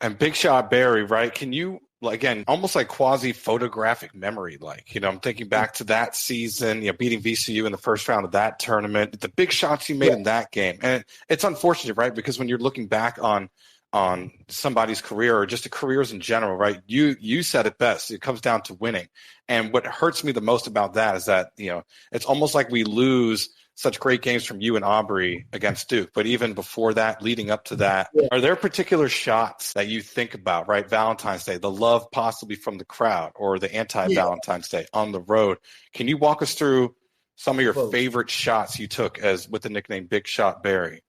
And Big Shot Barry, right? Can you, again, almost like quasi-photographic memory, I'm thinking back to that season, beating VCU in the first round of that tournament, the big shots you made in that game. And it's unfortunate, right? Because when you're looking back on somebody's career or just the careers in general, right? You said it best. It comes down to winning. And what hurts me the most about that is that, it's almost like we lose such great games from you and Aubrey against Duke. But even before that, leading up to that, are there particular shots that you think about, right? Valentine's Day, the love possibly from the crowd, or the anti-Valentine's Day on the road. Can you walk us through some of your favorite shots you took with the nickname Big Shot Barry?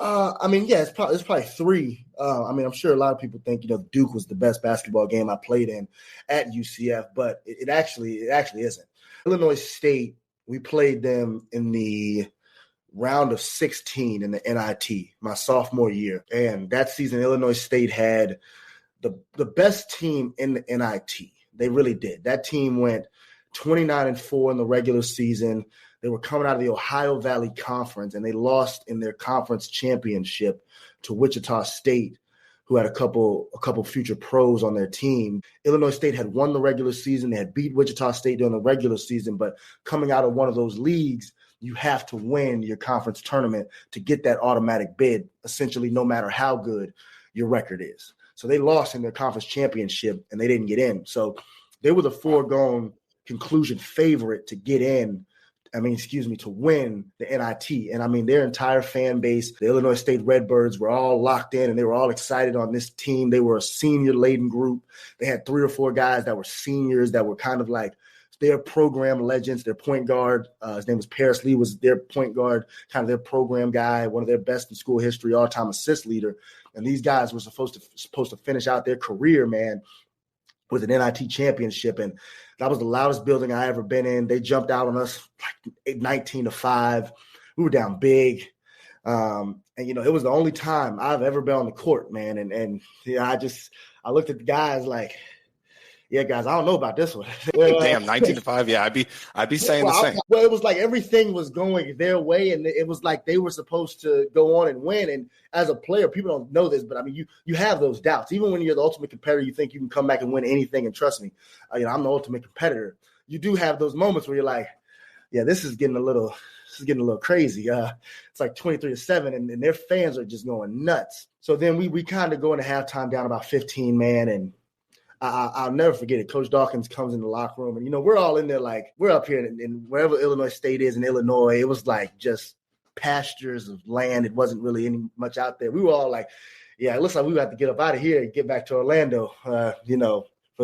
It's probably three. I'm sure a lot of people think, Duke was the best basketball game I played in at UCF, but it actually isn't. Illinois State, we played them in the round of 16 in the NIT, my sophomore year. And that season, Illinois State had the best team in the NIT. They really did. That team went 29-4 in the regular season. They were coming out of the Ohio Valley Conference, and they lost in their conference championship to Wichita State, who had a couple future pros on their team. Illinois State had won the regular season. They had beat Wichita State during the regular season, but coming out of one of those leagues, you have to win your conference tournament to get that automatic bid, essentially no matter how good your record is. So they lost in their conference championship, and they didn't get in. So they were the foregone conclusion favorite to get in. To win the NIT. And their entire fan base, the Illinois State Redbirds, were all locked in and they were all excited on this team. They were a senior-laden group. They had 3 or 4 guys that were seniors that were kind of like their program legends. Their point guard, his name was Paris Lee, was their point guard, kind of their program guy, one of their best in school history, all-time assist leader. And these guys were supposed to finish out their career, man, with an NIT championship. And that was the loudest building I ever been in. They jumped out on us like 19-5. We were down big. It was the only time I've ever been on the court, man. I looked at the guys like, yeah, guys, I don't know about this one. Damn, 19-5. Yeah, I'd be saying the same. Well, it was like everything was going their way, and it was like they were supposed to go on and win. And as a player, people don't know this, but you have those doubts. Even when you're the ultimate competitor, you think you can come back and win anything. And trust me, I'm the ultimate competitor. You do have those moments where you're like, yeah, this is getting a little crazy. It's like 23-7, and their fans are just going nuts. So then we kind of go into halftime down about 15, man, and I'll never forget it. Coach Dawkins comes in the locker room, and, we're all in there like we're up here in wherever Illinois State is in Illinois. It was like just pastures of land. It wasn't really any much out there. We were all like, yeah, it looks like we have to get up out of here and get back to Orlando, for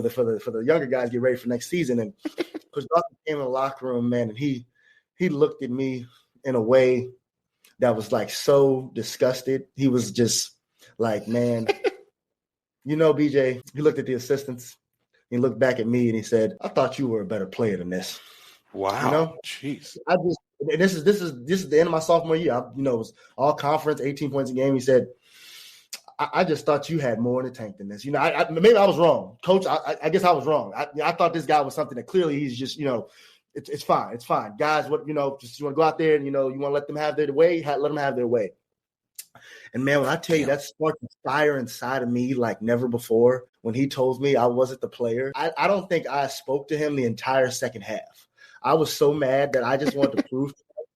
the younger guys, get ready for next season. And Coach Dawkins came in the locker room, man, and he looked at me in a way that was like so disgusted. He was just like, man – BJ, he looked at the assistants, he looked back at me, and he said, I thought you were a better player than this. Wow. Jeez. This is the end of my sophomore year. It was all conference, 18 points a game. He said, I just thought you had more in the tank than this. Maybe I was wrong. Coach, I guess I was wrong. I thought this guy was something that clearly he's just, it's fine. It's fine. Guys, just you want to go out there and, you want to let them have their way, let them have their way. And, man, when I tell you that sparked a fire inside of me like never before when he told me I wasn't the player, I don't think I spoke to him the entire second half. I was so mad that I just wanted to prove to him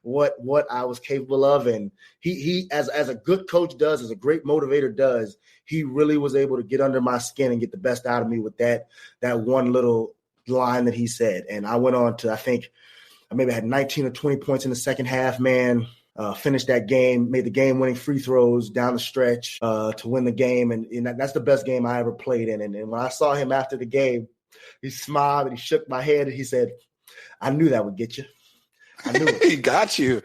what I was capable of. And he as a good coach does, as a great motivator does, he really was able to get under my skin and get the best out of me with that one little line that he said. And I went on to, I think, I maybe had 19 or 20 points in the second half, man. Finished that game, made the game-winning free throws down the stretch to win the game, and that's the best game I ever played in. And when I saw him after the game, he smiled and he shook my head and he said, I knew that would get you. I knew it. He got you.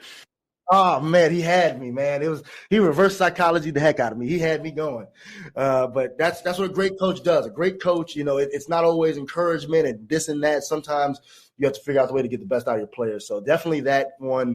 Oh, man, he had me, man. He reverse psychology the heck out of me. He had me going. But that's what a great coach does. A great coach, it's not always encouragement and this and that. Sometimes you have to figure out the way to get the best out of your players. So definitely that one